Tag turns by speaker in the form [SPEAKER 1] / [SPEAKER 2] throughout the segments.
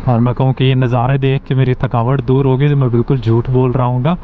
[SPEAKER 1] और मैं कहूँ कि ये नज़ारे देख के मेरी थकावट दूर होगी तो मैं बिल्कुल झूठ बोल रहा हूँ।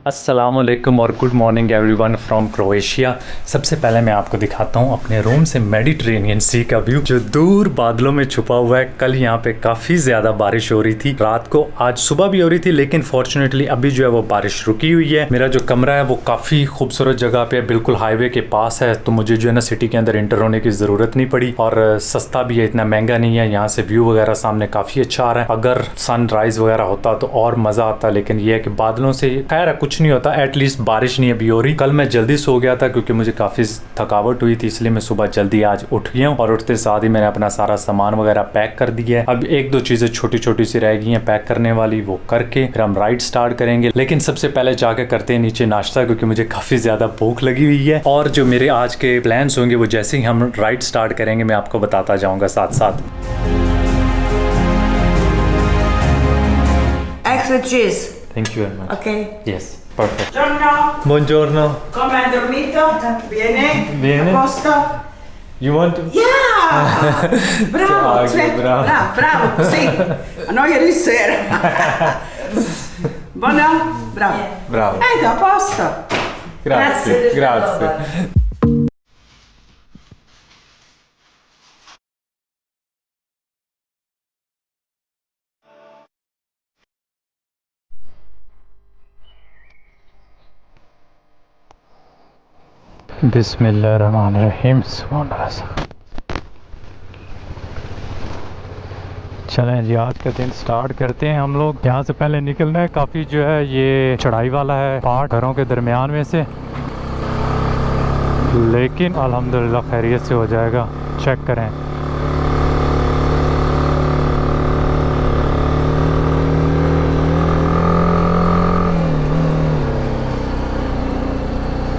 [SPEAKER 1] अस्सलामुअलैकुम और good morning everyone from Croatia. सबसे पहले मैं आपको दिखाता हूँ अपने रूम से मेडिटेरेनियन सी का व्यू जो दूर बादलों में छुपा हुआ है। कल यहाँ पे काफ़ी ज़्यादा बारिश हो रही थी रात को, आज सुबह भी हो रही थी, लेकिन फॉर्चुनेटली अभी जो है वो बारिश रुकी हुई है। मेरा जो कमरा है वो काफ़ी खूबसूरत जगह पे बिल्कुल हाईवे के पास है, तो मुझे जो है ना सिटी के अंदर इंटर होने की ज़रूरत नहीं पड़ी और सस्ता भी है, इतना महंगा नहीं है। यहाँ से व्यू वगैरह सामने काफ़ी अच्छा आ रहा है। अगर सनराइज़ वगैरह होता तो और मज़ा आता, लेकिन ये है कि बादलों से खैर कुछ नहीं होता, एटलीस्ट बारिश नहीं अभी हो रही। कल मैं जल्दी सो गया था क्योंकि मुझे काफ़ी थकावट हुई थी, इसलिए मैं सुबह जल्दी आज उठ गया हूँ और उठते साथ ही मैंने अपना सारा सामान वगैरह पैक कर दिया है। अब एक दो चीज़ें छोटी छोटी सी रह गई हैं पैक करने वाली, वो करके फिर हम राइड स्टार्ट करेंगे। लेकिन सबसे पहले जाके करते हैं नीचे नाश्ता, क्योंकि मुझे काफ़ी ज़्यादा भूख लगी हुई है। और जो मेरे आज के प्लान्स होंगे वो जैसे ही हम राइड स्टार्ट करेंगे मैं आपको बताता जाऊँगा साथ साथ।
[SPEAKER 2] Extra cheese.
[SPEAKER 1] Thank you very much.
[SPEAKER 2] Ok.
[SPEAKER 1] Yes, perfect.
[SPEAKER 2] Buongiorno.
[SPEAKER 1] Buongiorno.
[SPEAKER 2] Come hai dormito? Bene?
[SPEAKER 1] Bene.
[SPEAKER 2] A posto?
[SPEAKER 1] You want to?
[SPEAKER 2] Yeah! Bravo!
[SPEAKER 1] Bravo.
[SPEAKER 2] Bravo, sì. No, ieri sera. Buono? Bravo.
[SPEAKER 1] Bravo.
[SPEAKER 2] A posto.
[SPEAKER 1] Grazie. Grazie. बिस्मिल्लाहिर्रहमानिर्रहीम। चलें जी, आज का दिन start करते हैं। हम लोग यहाँ से पहले निकलना है, काफ़ी जो है ये चढ़ाई वाला है पहाड़ घरों के दरमियान में से, लेकिन अल्हम्दुलिल्लाह खैरियत से हो जाएगा। चेक करें,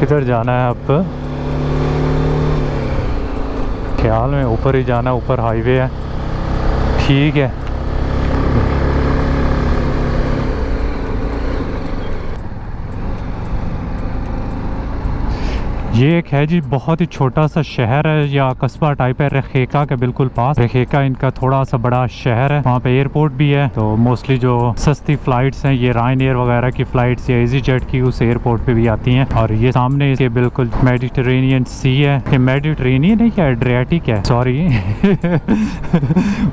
[SPEAKER 1] किधर जाना है अब? ख्याल में ऊपर ही जाना है, ऊपर हाईवे है। ठीक है, ये एक है जी बहुत ही छोटा सा शहर है या कस्बा टाइप है, रेखेका के बिल्कुल पास। रेखेका इनका थोड़ा सा बड़ा शहर है, वहाँ पे एयरपोर्ट भी है। तो मोस्टली जो सस्ती फ्लाइट्स हैं ये रायन वगैरह की फ्लाइट्स या इजी जेट की उस एयरपोर्ट पे भी आती हैं। और ये सामने इसके बिल्कुल मेडिटेरेनियन सी है। ये मेडिटेरेनियन है या एड्रियाटिक है? सॉरी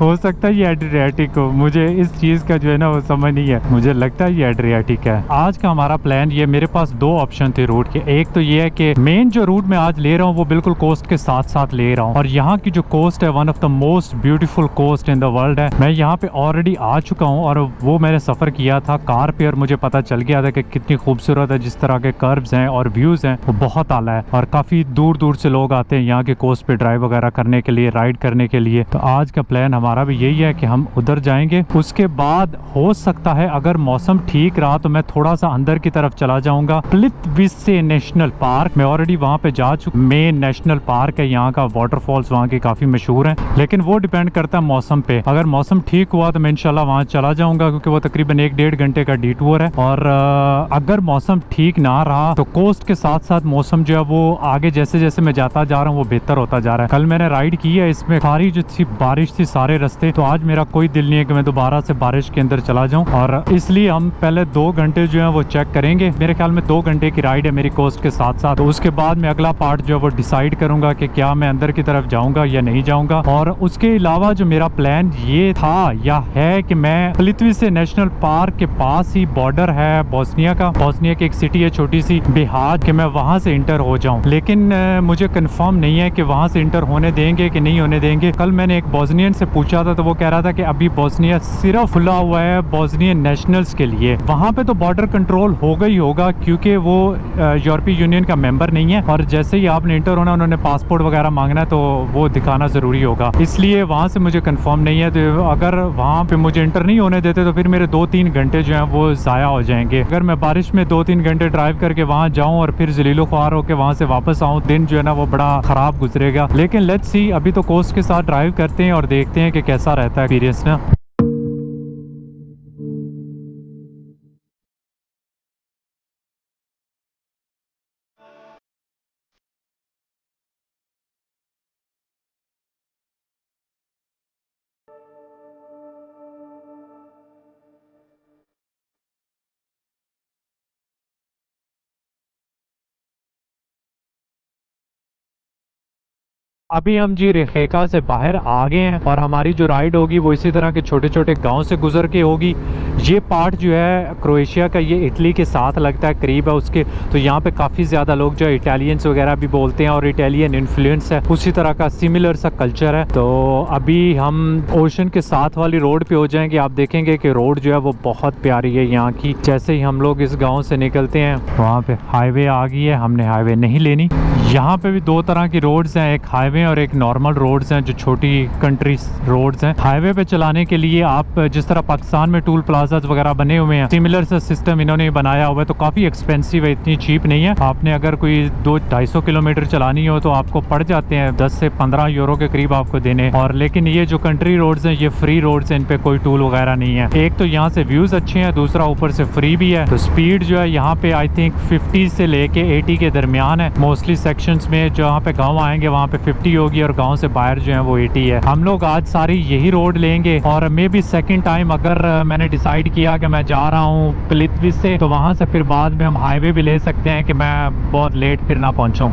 [SPEAKER 1] हो सकता है ये एड्रियाटिक हो, मुझे इस चीज़ का जो है ना वो समझ नहीं है, मुझे लगता है ये एड्रियाटिक है। आज का हमारा प्लान ये, मेरे पास दो ऑप्शन थे रूट के। एक तो ये है कि मेन जो रूट मैं आज ले रहा हूँ वो बिल्कुल कोस्ट के साथ साथ ले रहा हूँ, और यहाँ की जो कोस्ट है one of the most beautiful coast in the world है। मैं यहाँ पे ऑलरेडी आ चुका हूँ और वो मैंने सफ़र किया था कार पे और मुझे पता चल गया था कि कितनी खूबसूरत है। जिस तरह के कर्व्स हैं और व्यूज़ हैं वो बहुत आला है, और काफ़ी दूर दूर से लोग आते हैं यहाँ के कोस्ट पे ड्राइव वगैरह करने के लिए, राइड करने के लिए। तो आज का प्लान हमारा भी यही है कि हम उधर जाएंगे। उसके बाद हो सकता है अगर मौसम ठीक रहा तो मैं थोड़ा सा अंदर की तरफ चला जाऊँगा। प्लितविसे नेशनल पार्क, मैं ऑलरेडी वहाँ पे जा चुका। मेन नेशनल पार्क है, यहाँ का वाटरफॉल्स वहाँ के काफ़ी मशहूर हैं, लेकिन वो डिपेंड करता है मौसम पे। अगर मौसम ठीक हुआ तो मैं इंशाल्लाह वहाँ चला जाऊँगा, क्योंकि वो तकरीबन 1-1.5 घंटे का डिटूर है। और अगर मौसम ठीक ना रहा तो कोस्ट के साथ साथ मौसम जो है वो आगे जैसे जैसे मैं जाता जा रहा हूँ वो बेहतर होता जा रहा है। कल मैंने राइड की है, इसमें सारी जो थी बारिश थी सारे रास्ते, तो आज मेरा कोई दिल नहीं है कि मैं दोबारा से बारिश के अंदर चला जाऊँ, और इसलिए हम पहले 2 घंटे जो है वो चेक करेंगे। मेरे ख्याल में 2 घंटे की राइड है मेरी कोस्ट के साथ साथ। तो उसके बाद मैं अगला पार्ट जो है वो डिसाइड करूंगा कि क्या मैं अंदर की तरफ जाऊंगा या नहीं जाऊंगा। और उसके अलावा जो मेरा प्लान ये था या है कि मैं प्लितविसे नेशनल पार्क के पास ही बॉर्डर है बोस्निया का, बोस्निया की एक सिटी है छोटी सी बिहार, कि मैं वहां से इंटर हो जाऊं। लेकिन मुझे कंफर्म नहीं है कि वहां से इंटर होने देंगे कि नहीं होने देंगे। कल मैंने एक बोस्नियन से पूछा था तो वो कह रहा था कि अभी बोस्निया सिर्फ खुला हुआ है बोस्नियन नेशनल्स के लिए। वहां पे तो बॉर्डर कंट्रोल होगा ही होगा, क्योंकि वो यूरोपीय यूनियन का मेंबर नहीं है। है, और जैसे ही आपने इंटर होना उन्होंने पासपोर्ट वगैरह मांगना है तो वो दिखाना ज़रूरी होगा, इसलिए वहाँ से मुझे कंफर्म नहीं है। तो अगर वहाँ पे मुझे इंटर नहीं होने देते तो फिर मेरे 2-3 घंटे जो हैं वो ज़ाया हो जाएंगे। अगर मैं बारिश में 2-3 घंटे ड्राइव करके वहाँ जाऊँ और फिर जलीलो ख्वार होकर वहाँ से वापस आऊँ, दिन जो है ना वो बड़ा ख़राब गुजरेगा। लेकिन लेट्स सी, अभी तो कोस्ट के साथ ड्राइव करते हैं और देखते हैं कि कैसा रहता है एक्सपीरियंस ना। अभी हम जी रेखेका से बाहर आ गए हैं और हमारी जो राइड होगी वो इसी तरह के छोटे छोटे गांव से गुजर के होगी। ये पार्ट जो है क्रोएशिया का, ये इटली के साथ लगता है, करीब है उसके। तो यहाँ पे काफ़ी ज़्यादा लोग जो इटालियंस वगैरह भी बोलते हैं और इटालियन इन्फ्लुएंस है, उसी तरह का सिमिलर सा कल्चर है। तो अभी हम ओशन के साथ वाली रोड पे हो जाएंगे। आप देखेंगे कि रोड जो है वो बहुत प्यारी है यहाँ की। जैसे ही हम लोग इस गाँव से निकलते हैं वहाँ पे हाईवे आ गई है, हमने हाईवे नहीं लेनी। यहाँ पे भी दो तरह की रोड्स हैं, एक हाईवे और एक नॉर्मल रोड्स हैं जो छोटी कंट्री रोड्स हैं। हाईवे पे चलाने के लिए आप जिस तरह पाकिस्तान में टूल प्लाजाज वगैरह बने हुए हैं, सिमिलर सा सिस्टम इन्होंने बनाया हुआ है। तो काफ़ी एक्सपेंसिव है, इतनी चीप नहीं है। आपने अगर कोई 200-250 किलोमीटर चलानी हो तो आपको पड़ जाते हैं 10 से 15 यूरो के करीब आपको देने। और लेकिन ये जो कंट्री रोड्स हैं ये फ्री रोड्स हैं, इन पे कोई टूल वगैरह नहीं है। एक तो यहाँ से व्यूज़ अच्छे हैं, दूसरा ऊपर से फ्री भी है। तो स्पीड जो है यहाँ पे आई थिंक 50 से लेके 80 के दरमियान है। मोस्टली सेक्शंस में जहाँ पे गाँव आएंगे वहाँ पे 50 होगी और गाँव से बाहर जो है वो 80 है। हम लोग आज सारी यही रोड लेंगे और मे बी सेकेंड टाइम अगर मैंने डिसाइड किया कि मैं जा रहा हूँ पिलिथविस से, तो वहाँ से फिर बाद में हम हाईवे भी ले सकते हैं कि मैं बहुत लेट फिर ना पहुँचूँ।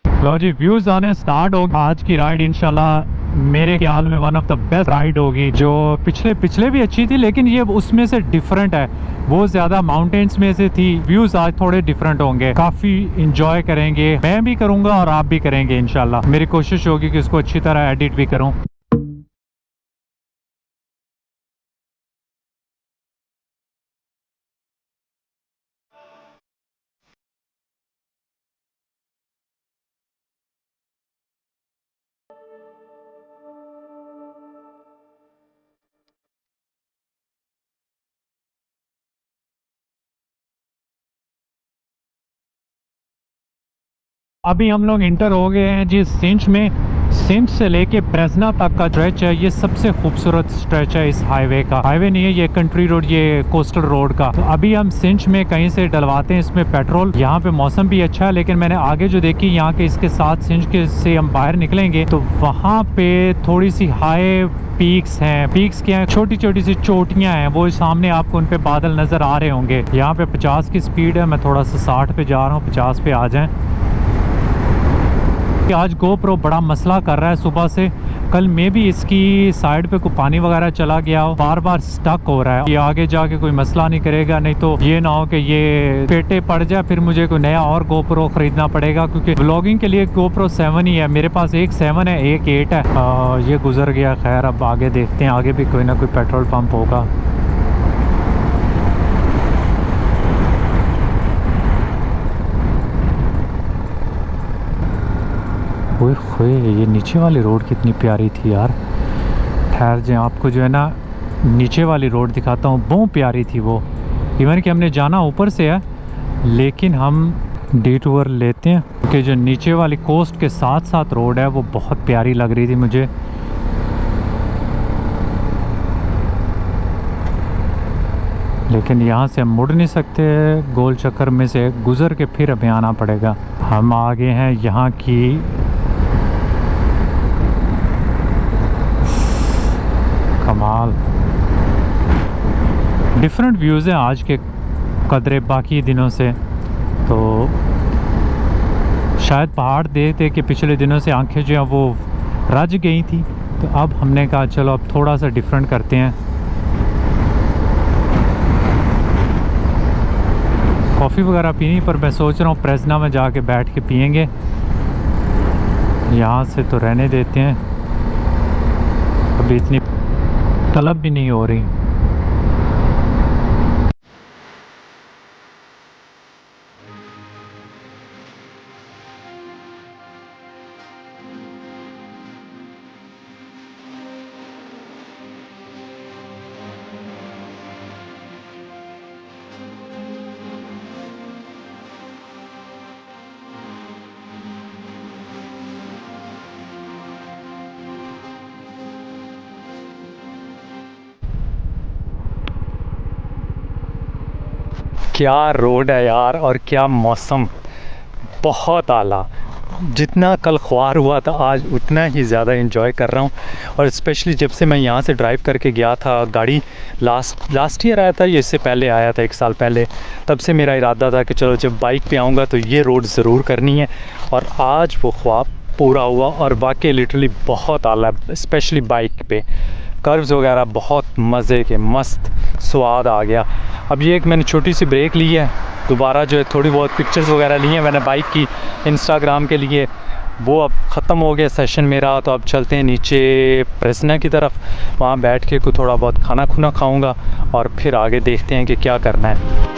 [SPEAKER 1] लो जी, व्यूज आने स्टार्ट हो। आज की राइड इंशाल्लाह मेरे ख्याल में one of the best ride होगी। जो पिछले भी अच्छी थी लेकिन ये उसमें से डिफरेंट है, वो ज़्यादा माउंटेन्स में से थी। व्यूज आज थोड़े डिफरेंट होंगे, काफ़ी इंजॉय करेंगे, मैं भी करूँगा और आप भी करेंगे इंशाल्लाह। मेरी कोशिश होगी कि इसको अच्छी तरह एडिट भी करूँ। अभी हम लोग इंटर हो गए हैं जी सिंच में। सिंच से लेके ब्रेजना तक का स्ट्रेच है, ये सबसे खूबसूरत स्ट्रेच है इस हाईवे का। हाईवे नहीं है ये, कंट्री रोड, ये कोस्टल रोड का। तो अभी हम सिंच में कहीं से डलवाते हैं इसमें पेट्रोल। यहाँ पे मौसम भी अच्छा है, लेकिन मैंने आगे जो देखी यहाँ के इसके साथ सिंच के से हम बाहर निकलेंगे तो वहाँ पे थोड़ी सी हाई पीक्स हैं। पीक्स क्या है, छोटी छोटी सी चोटियाँ हैं, वो सामने आपको उन पे बादल नज़र आ रहे होंगे। यहाँ पे 50 की स्पीड है, मैं थोड़ा सा 60 पे जा रहा हूँ, 50 पे आ जाएं। आज GoPro बड़ा मसला कर रहा है सुबह से। कल में भी इसकी साइड पे कोई पानी वगैरह चला गया हो, बार बार स्टक हो रहा है। ये आगे जाके कोई मसला नहीं करेगा, नहीं तो ये ना हो कि ये पेटे पड़ जाए फिर मुझे कोई नया और GoPro खरीदना पड़ेगा, क्योंकि व्लॉगिंग के लिए GoPro 7 ही है मेरे पास। एक 7 है, एक 8 है। ये गुजर गया। खैर अब आगे देखते हैं, आगे भी कोई ना कोई पेट्रोल पंप होगा। ओए खोए, ये नीचे वाली रोड कितनी प्यारी थी यार। ठहर जाए, आपको जो है ना नीचे वाली रोड दिखाता हूँ, बहुत प्यारी थी वो। इवन कि हमने जाना ऊपर से है लेकिन हम डिटूर लेते हैं, क्योंकि जो नीचे वाली कोस्ट के साथ साथ रोड है वो बहुत प्यारी लग रही थी मुझे। लेकिन यहाँ से हम मुड़ नहीं सकते, गोल चक्कर में से गुज़र के फिर हमें आना पड़ेगा। हम आगे हैं यहाँ की कमाल। डिफरेंट व्यूज़ हैं आज के कदरे बाकी दिनों से। तो शायद पहाड़ देखते कि पिछले दिनों से आंखें जो हैं वो रज गई थी, तो अब हमने कहा चलो अब थोड़ा सा डिफरेंट करते हैं। कॉफ़ी वगैरह पीनी, पर मैं सोच रहा हूँ ब्रेजना में जाके बैठ के पियेंगे। यहाँ से तो रहने देते हैं, अभी इतनी तलब भी नहीं हो रही। क्या रोड है यार, और क्या मौसम, बहुत आला। जितना कल ख्वार हुआ था आज उतना ही ज़्यादा एंजॉय कर रहा हूँ। और स्पेशली जब से मैं यहाँ से ड्राइव करके गया था, गाड़ी लास्ट ईयर आया था, ये इससे पहले आया था 1 साल पहले, तब से मेरा इरादा था कि चलो जब बाइक पे आऊँगा तो ये रोड ज़रूर करनी है। और आज वो ख्वाब पूरा हुआ और वाकई लिटरली बहुत आला, स्पेशली बाइक पे कर्व्स वगैरह बहुत मज़े के, मस्त स्वाद आ गया। अब ये एक मैंने छोटी सी ब्रेक ली है, दोबारा जो है थोड़ी बहुत पिक्चर्स वगैरह ली हैं मैंने बाइक की इंस्टाग्राम के लिए, वो अब ख़त्म हो गया सेशन मेरा। तो अब चलते हैं नीचे प्रेसना की तरफ, वहाँ बैठ के कुछ थोड़ा बहुत खाना खुना खाऊँगा और फिर आगे देखते हैं कि क्या करना है।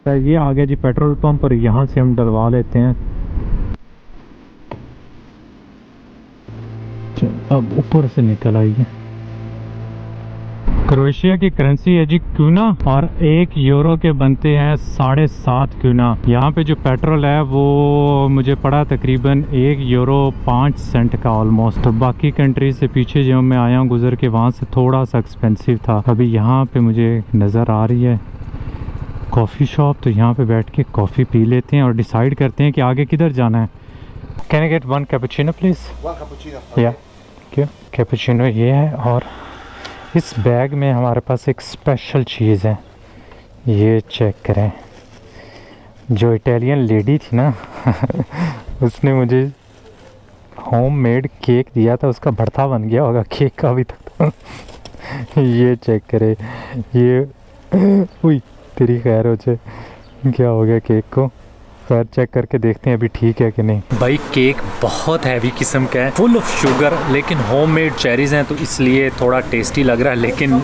[SPEAKER 1] ये आ गया जी पेट्रोल पंप, और यहाँ से हम डलवा लेते हैं। अब ऊपर से निकल आई है। क्रोएशिया की करेंसी है जी क्यूना, और 1 यूरो के बनते हैं 7.5 क्यूना। यहाँ पे जो पेट्रोल है वो मुझे पड़ा तकरीबन 1 यूरो 5 सेंट का ऑलमोस्ट। तो बाकी कंट्री से पीछे जो मैं आया हूँ गुजर के, वहाँ से थोड़ा सा एक्सपेंसिव था। अभी यहाँ पे मुझे नज़र आ रही है कॉफ़ी शॉप, तो यहाँ पे बैठ के कॉफ़ी पी लेते हैं और डिसाइड करते हैं कि आगे किधर जाना है। Can I get 1 cappuccino please?
[SPEAKER 3] 1 cappuccino.
[SPEAKER 1] या क्यों कैपुचिनो ये है। और इस बैग में हमारे पास एक स्पेशल चीज़ है, ये चेक करें। जो इटालियन लेडी थी ना उसने मुझे होममेड केक दिया था, उसका भरता बन गया होगा केक का अभी तक तो ये चेक करें, ये उई तेरी खैर हो जाए, क्या हो गया केक को। खैर चेक करके देखते हैं अभी ठीक है कि नहीं। भाई केक बहुत हैवी किस्म का है, फुल ऑफ शुगर, लेकिन होममेड चेरीज़ हैं तो इसलिए थोड़ा टेस्टी लग रहा है, लेकिन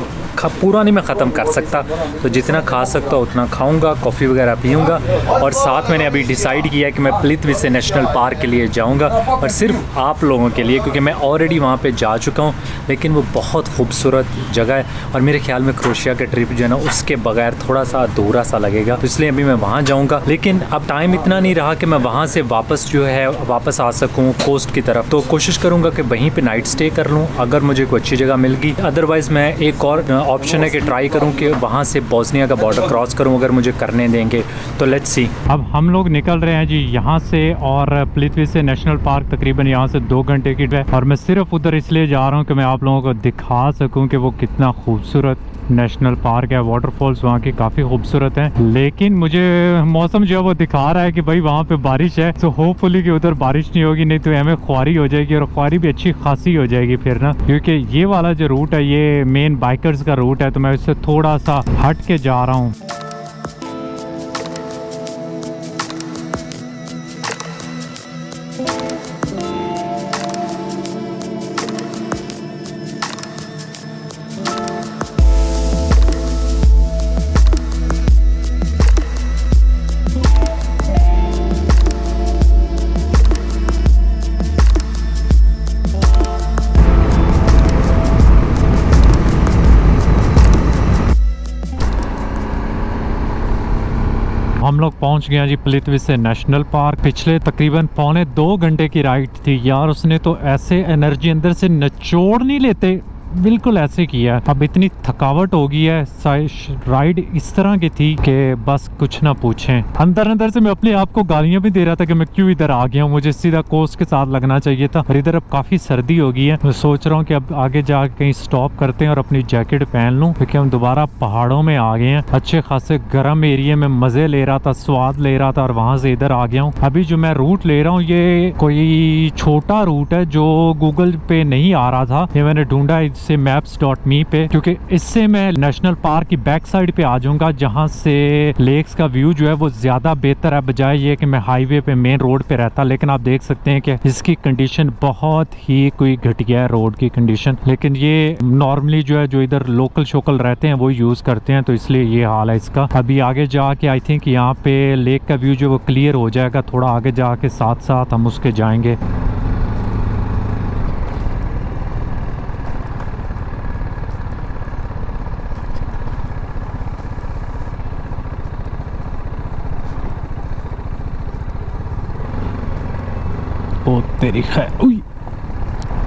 [SPEAKER 1] पूरा नहीं मैं ख़त्म कर सकता, तो जितना खा सकता उतना खाऊंगा, कॉफ़ी वगैरह पीऊंगा। और साथ मैंने अभी डिसाइड किया कि मैं प्लितविसे नेशनल पार्क के लिए जाऊंगा, और सिर्फ आप लोगों के लिए, क्योंकि मैं ऑलरेडी वहाँ पे जा चुका हूँ, लेकिन वो बहुत खूबसूरत जगह है और मेरे ख्याल में क्रोएशिया का ट्रिप जो है ना उसके बगैर थोड़ा सा अधूरा सा लगेगा, तो इसलिए अभी मैं वहाँ जाऊँगा। लेकिन अब टाइम इतना नहीं रहा कि मैं वहाँ से वापस आ सकूँ कोस्ट की तरफ, तो कोशिश करूँगा कि वहीं पर नाइट स्टे कर लूँ अगर मुझे कोई अच्छी जगह मिल गई। अदरवाइज़ मैं एक और ऑप्शन है कि ट्राई करूं कि वहां से बोस्निया का बॉर्डर क्रॉस करूं, अगर मुझे करने देंगे तो लेट्स सी। अब हम लोग निकल रहे हैं जी यहाँ से, और प्लितविसे नेशनल पार्क तकरीबन यहाँ से 2 घंटे की ड्राइव, और मैं सिर्फ उधर इसलिए जा रहा हूँ कि मैं आप लोगों को दिखा सकूँ कि वो कितना खूबसूरत नेशनल पार्क है। वाटरफॉल्स वहाँ की काफ़ी खूबसूरत हैं, लेकिन मुझे मौसम जो है वो दिखा रहा है कि भाई वहाँ पे बारिश है, तो होपफुली कि उधर बारिश नहीं होगी, नहीं तो हमें ख्वारी हो जाएगी, और ख्वारी भी अच्छी खासी हो जाएगी फिर ना, क्योंकि ये वाला जो रूट है ये मेन बाइकर्स का रूट है, तो मैं इससे थोड़ा सा हट के जा रहा हूँ। हम लोग पहुंच गए जी प्लितविसे नेशनल पार्क। पिछले तकरीबन 1.25 घंटे की राइड थी यार, उसने तो ऐसे एनर्जी अंदर से निचोड़ नहीं लेते बिल्कुल ऐसे किया है। अब इतनी थकावट हो गई है, राइड इस तरह की थी कि बस कुछ ना पूछें। अंदर अंदर से मैं अपने आप को गालियां भी दे रहा था कि मैं क्यों इधर आ गया हूँ, मुझे सीधा कोस्ट के साथ लगना चाहिए था। और इधर अब काफ़ी सर्दी हो गई है, मैं सोच रहा हूँ कि अब आगे जाके कहीं स्टॉप करते हैं और अपनी जैकेट पहन लूँ, क्योंकि हम दोबारा पहाड़ों में आ गए हैं। अच्छे खासे गर्म एरिया में मज़े ले रहा था, स्वाद ले रहा था, और वहाँ से इधर आ गया हूँ। अभी जो मैं रूट ले रहा हूँ ये कोई छोटा रूट है जो गूगल पे नहीं आ रहा था, ये मैंने ढूंढा इससे maps.me पे, क्योंकि इससे मैं नेशनल पार्क की बैक साइड पे आ जाऊंगा जहाँ से लेक्स का व्यू जो है वो ज़्यादा बेहतर है, बजाय ये कि मैं हाईवे पे मेन रोड पे रहता। लेकिन आप देख सकते हैं कि इसकी कंडीशन बहुत ही कोई घटिया है, रोड की कंडीशन। लेकिन ये नॉर्मली जो है जो इधर लोकल शोकल रहते हैं वो यूज़ करते हैं, तो इसलिए ये हाल है इसका। अभी आगे जाके आई थिंक यहाँ पे लेक का व्यू जो वो क्लियर हो जाएगा, थोड़ा आगे जाके साथ साथ हम उसके जाएंगे। ओ तेरी खैर, उई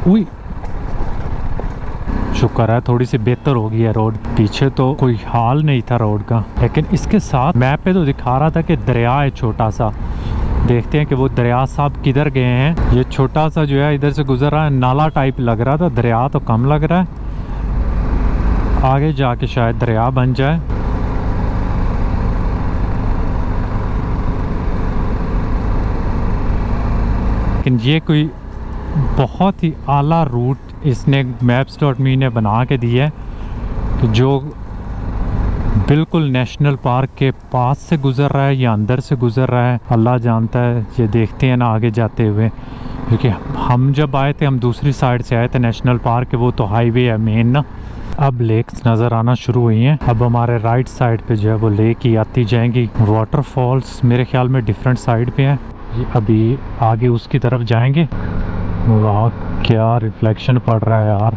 [SPEAKER 1] उई, शुक्र है थोड़ी सी बेहतर हो गई है रोड। पीछे तो कोई हाल नहीं था रोड का, लेकिन इसके साथ मैप पे तो दिखा रहा था कि दरिया है छोटा सा। देखते हैं कि वो दरिया साहब किधर गए हैं। ये छोटा सा जो है इधर से गुजर रहा है, नाला टाइप लग रहा था, दरिया तो कम लग रहा है। आगे जाके शायद दरिया बन जाए। लेकिन ये कोई बहुत ही आला रूट इसने maps.me ने बना के दिया है, जो बिल्कुल नेशनल पार्क के पास से गुज़र रहा है या अंदर से गुज़र रहा है, अल्लाह जानता है। ये देखते हैं ना आगे जाते हुए, क्योंकि हम जब आए थे हम दूसरी साइड से आए थे नेशनल पार्क के, वो तो हाईवे है मेन ना। अब लेक्स नज़र आना शुरू हुई हैं। अब हमारे राइट साइड पे जो है वो लेक ही आती जाएंगी। वाटरफॉल्स मेरे ख्याल में डिफरेंट साइड पे हैं। अभी आगे उसकी तरफ जाएंगे। वाह क्या रिफ्लेक्शन पड़ रहा है यार।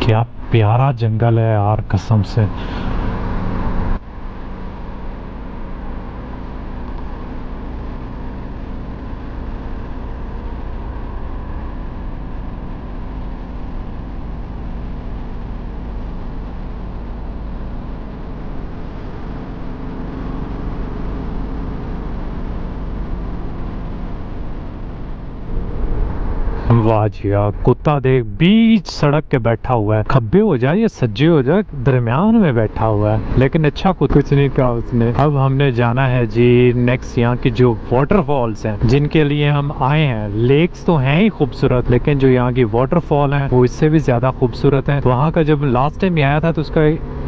[SPEAKER 1] क्या प्यारा जंगल है यार कसम से। वाह जी वाह, कुत्ता देख बीच सड़क के बैठा हुआ है। खब्बे हो जाए या सज्जे हो जाए, दरमियान में बैठा हुआ है। लेकिन अच्छा कुछ नहीं कहा उसने। अब हमने जाना है जी नेक्स्ट, यहाँ की जो वाटरफॉल्स हैं जिनके लिए हम आए हैं। लेक्स तो हैं ही खूबसूरत, लेकिन जो यहाँ की वाटरफॉल है वो इससे भी ज़्यादा खूबसूरत है। वहाँ का जब लास्ट टाइम आया था तो उसका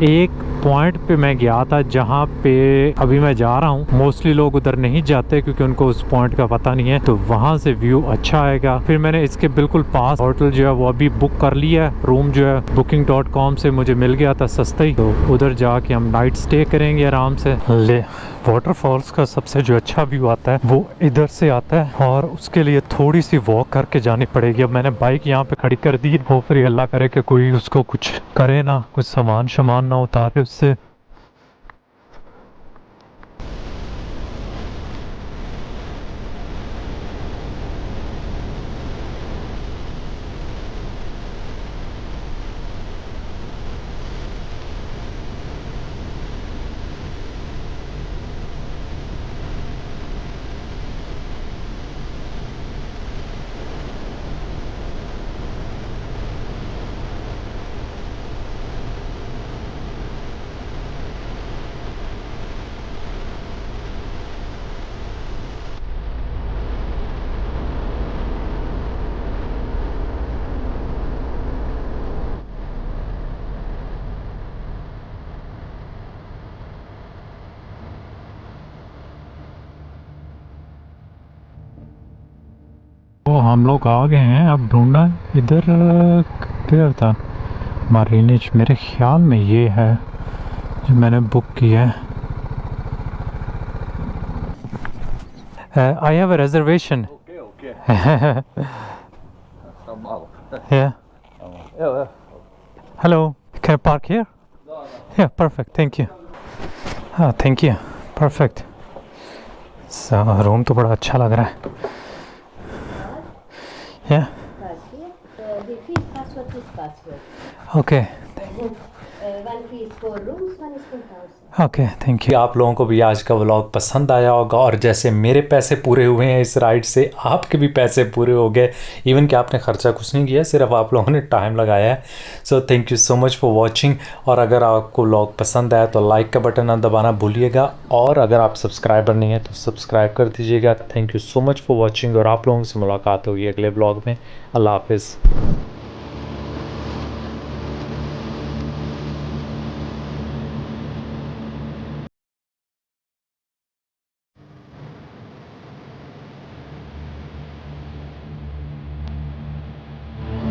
[SPEAKER 1] एक पॉइंट पे मैं गया था जहाँ पे अभी मैं जा रहा हूँ। मोस्टली लोग उधर नहीं जाते क्योंकि उनको उस पॉइंट का पता नहीं है, तो वहाँ से व्यू अच्छा आएगा। फिर मैंने इसके बिल्कुल पास होटल जो है वो अभी बुक कर लिया है। रूम जो है booking.com से मुझे मिल गया था सस्ता ही, तो उधर जाके हम नाइट स्टे करेंगे आराम से। ले वाटरफॉल्स का सबसे जो अच्छा व्यू आता है वो इधर से आता है, और उसके लिए थोड़ी सी वॉक करके जानी पड़ेगी। अब मैंने बाइक यहाँ पे खड़ी कर दी है, हो फिर अल्लाह करे कि कोई उसको कुछ करे ना, कुछ सामान ना उतारे उससे। वो हम लोग आ गए हैं। अब ढूंढना इधर क्या था मारीनिच, मेरे ख्याल में ये है जो मैंने बुक किया है। I have a reservation.
[SPEAKER 3] Okay. Come out.
[SPEAKER 1] Yeah. Hello. Can I park here? Yeah, perfect. Thank you. हाँ, thank you. Perfect. So, room तो बड़ा अच्छा लग रहा है. Yeah.
[SPEAKER 3] The fee password is password.
[SPEAKER 1] Okay.
[SPEAKER 3] One fee is for rooms, one is for house.
[SPEAKER 1] Okay, thank you. आप लोगों को भी आज का व्लॉग पसंद आया होगा और जैसे मेरे पैसे पूरे हुए हैं इस राइड से आपके भी पैसे पूरे हो गए. इवन कि आपने खर्चा कुछ नहीं किया, सिर्फ आप लोगों ने टाइम लगाया है. So thank you so much for watching. और अगर आपको व्लॉग पसंद आया तो लाइक का बटन ना दबाना भूलिएगा और अगर आप सब्सक्राइबर नहीं है तो सब्सक्राइब कर दीजिएगा. Thank you so much for watching और आप लोगों से मुलाकात होगी अगले व्लॉग में. अल्लाह हाफिज़.